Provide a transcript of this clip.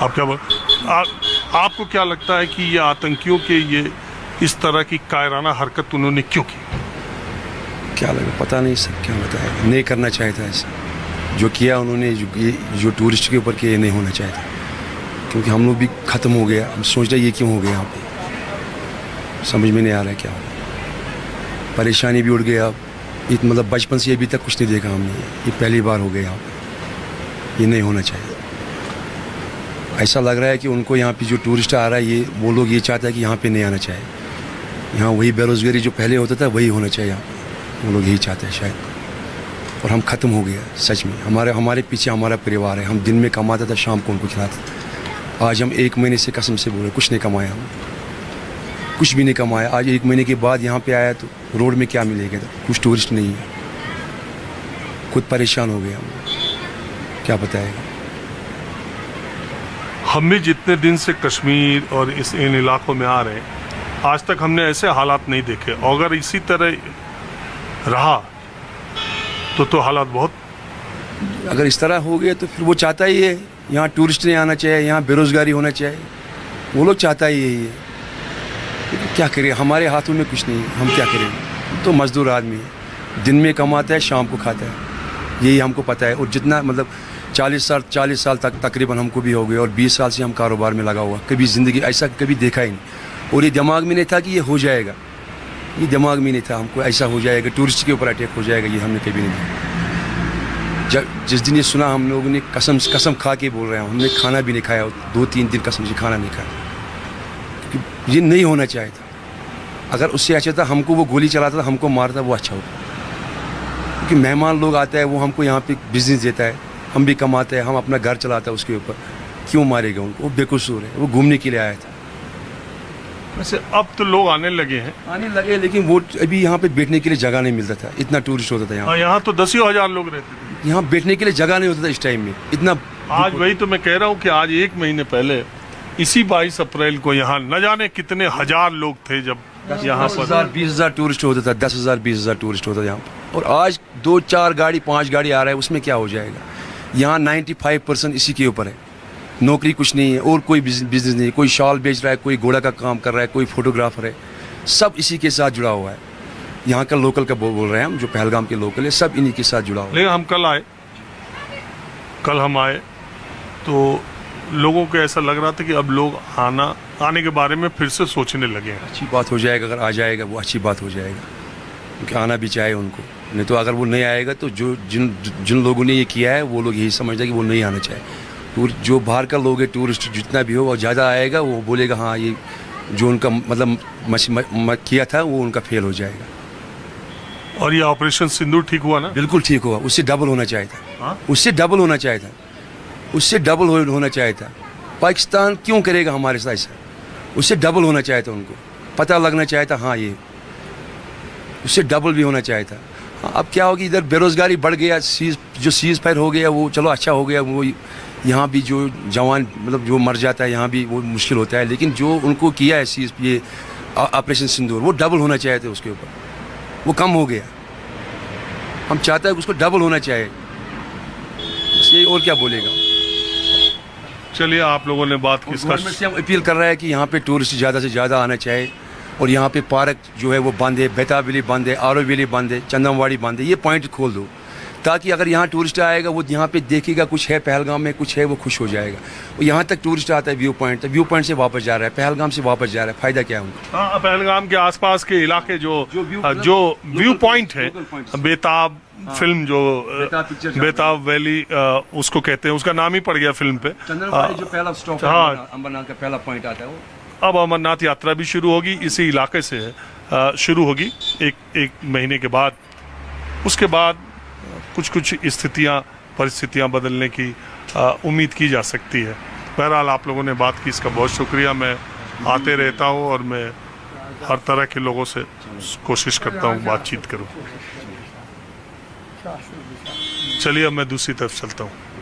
आप क्या आपको क्या लगता है कि ये आतंकियों के ये इस तरह की कायराना हरकत उन्होंने क्यों की? क्या लगा पता नहीं सर, क्या बताया, नहीं करना चाहिए था ऐसा जो किया उन्होंने, जो टूरिस्ट के ऊपर किया, नहीं होना चाहिए था। क्योंकि हम लोग भी ख़त्म हो गया, हम सोच रहे ये क्यों हो गया यहाँ पे, समझ में नहीं आ रहा है क्या हो गया। परेशानी भी उड़ गया अब, मतलब बचपन से अभी तक कुछ नहीं देखा हमने, ये पहली बार हो गया यहाँ पे, ये नहीं होना चाहिए। ऐसा लग रहा है कि उनको यहाँ पे जो टूरिस्ट आ रहा है, ये वो लोग ये चाहता है कि यहाँ पे नहीं आना चाहिए। यहाँ वही बेरोज़गारी जो पहले होता था वही होना चाहिए यहाँ पे, वो लोग यही चाहते हैं शायद। और हम ख़त्म हो गया सच में, हमारे पीछे हमारा परिवार है। हम दिन में कमाता था, शाम को उनको खिलाते थे। आज हम 1 महीने से कसम से बोले कुछ नहीं कमाया, हम कुछ भी नहीं कमाया। आज 1 महीने के बाद यहाँ पे आया तो रोड में क्या मिलेगा, कुछ टूरिस्ट नहीं है, खुद परेशान हो गया हम, क्या बताएगा। हम भी जितने दिन से कश्मीर और इन इलाकों में आ रहे हैं, आज तक हमने ऐसे हालात नहीं देखे। और अगर इसी तरह रहा तो हालात बहुत, अगर इस तरह हो गया तो फिर वो चाहता ही है यहाँ टूरिस्ट नहीं आना चाहिए, यहाँ बेरोज़गारी होना चाहिए, वो लोग चाहता ही यही है। तो क्या करें, हमारे हाथों में कुछ नहीं है, हम क्या करें। हम तो मज़दूर आदमी है, दिन में कमाता है, शाम को खाता है, यही हमको पता है। और जितना मतलब 40 साल तक तकरीबन हमको भी हो गए, और 20 साल से हम कारोबार में लगा हुआ, कभी ज़िंदगी ऐसा कभी देखा ही नहीं। और ये दिमाग में नहीं था कि ये हो जाएगा, ये दिमाग में नहीं था हमको ऐसा हो जाएगा, टूरिस्ट के ऊपर अटैक हो जाएगा, ये हमने कभी नहीं देखा। जिस दिन ये सुना हम लोगों ने कसम खा के बोल रहे हैं, हमने खाना भी नहीं खाया 2-3 दिन, कसम से खाना नहीं खाया, क्योंकि ये नहीं होना चाहिए था। अगर उससे अच्छा था हमको वो गोली चलाता था, हमको मारता, वो अच्छा होता। क्योंकि मेहमान लोग आते हैं, वो हमको यहाँ पे बिजनेस देता है, हम भी कमाते हैं, हम अपना घर चलाते हैं, उसके ऊपर क्यों मारेगा उनको? वो बेकसूर है, वो घूमने के लिए आया था। वैसे अब तो लोग आने लगे, लेकिन वो अभी यहाँ पे बैठने के लिए जगह नहीं मिलता था, इतना टूरिस्ट होता था यहाँ। यहाँ तो 10,000 लोग रहते थे, यहाँ बैठने के लिए जगह नहीं होता था इस टाइम में, इतना। आज वही तो मैं कह रहा हूँ कि आज 1 महीने पहले इसी 22 अप्रैल को यहाँ न जाने कितने हजार लोग थे, जब यहाँ पर 20,000 टूरिस्ट होता था, 10,000 20,000 टूरिस्ट होता था यहाँ पर। और आज 2-4 गाड़ी 5 गाड़ी आ रहा है, उसमें क्या हो जाएगा। यहाँ 95% इसी के ऊपर है, नौकरी कुछ नहीं है, और कोई बिजनेस नहीं है। कोई शॉल बेच रहा है, कोई घोड़ा का काम कर रहा है, कोई फोटोग्राफर है, सब इसी के साथ जुड़ा हुआ है। यहाँ का लोकल का बोल रहे हैं हम, जो पहलगाम के लोकल है, सब इन्हीं के साथ जुड़ा हुआ है। लेकिन हम कल हम आए तो लोगों को ऐसा लग रहा था कि अब लोग आने के बारे में फिर से सोचने लगे हैं। अच्छी बात हो जाएगा, अगर आ जाएगा वो अच्छी बात हो जाएगा, क्योंकि आना भी चाहिए उनको। नहीं तो अगर वो नहीं आएगा तो जिन लोगों ने ये किया है, वो लोग यही समझते हैं कि वो नहीं आना चाहिए। जो बाहर का लोग है, टूरिस्ट जितना भी हो, वो ज़्यादा आएगा, वो बोलेगा हाँ ये जो उनका मतलब किया था वो उनका फेल हो जाएगा। और ये ऑपरेशन सिंदूर ठीक हुआ ना? बिल्कुल ठीक हुआ, उससे डबल होना चाहिए था, उससे डबल होना चाहिए था, उससे डबल होना चाहिए था। पाकिस्तान क्यों करेगा हमारे साथ ऐसा? उससे डबल होना चाहिए था, उनको पता लगना चाहिए था, हाँ ये उससे डबल भी होना चाहिए था। हाँ, अब क्या होगी, इधर बेरोज़गारी बढ़ गया, जो सीज़ फायर हो गया वो चलो अच्छा हो गया, वो यहाँ भी जो जवान मतलब जो मर जाता है यहाँ भी वो मुश्किल होता है। लेकिन जो उनको किया है ये ऑपरेशन सिंदूर, वो डबल होना चाहिए था उसके ऊपर, वो कम हो गया। हम चाहते हैं उसको डबल होना चाहिए, ये और क्या बोलेगा। चलिए, आप लोगों ने बात की, गवर्नमेंट से हम अपील कर रहे हैं कि यहाँ पे टूरिस्ट ज़्यादा से ज़्यादा आना चाहिए। और यहाँ पे पार्क जो है वो बंद है, बेताब वैली बंद है, आरो वैली बंद है, चंदनवाड़ी बंद है, ये पॉइंट खोल दो, ताकि अगर यहाँ टूरिस्ट आएगा वो यहाँ पे देखेगा कुछ है, पहलगाम में कुछ है, वो खुश हो जाएगा। और यहाँ तक टूरिस्ट आता है व्यू पॉइंट से वापस जा रहा है, पहलगाम से वापस जा रहा है, फ़ायदा क्या है उनको? हाँ, पहलगाम के आसपास के इलाके जो व्यू पॉइंट है, बेताब फिल्म जो बेताब वैली उसको कहते हैं, उसका नाम ही पड़ गया फिल्म पे। जो पहला स्टॉप है, अमरनाथ का पहला पॉइंट आता है वो। अब अमरनाथ यात्रा भी शुरू होगी, इसी इलाके से शुरू होगी एक महीने के बाद। उसके बाद कुछ परिस्थितियां बदलने की उम्मीद की जा सकती है। बहरहाल, आप लोगों ने बात की, इसका बहुत शुक्रिया। मैं आते रहता हूं और मैं हर तरह के लोगों से कोशिश करता हूं बातचीत करूं। चलिए, अब मैं दूसरी तरफ चलता हूं।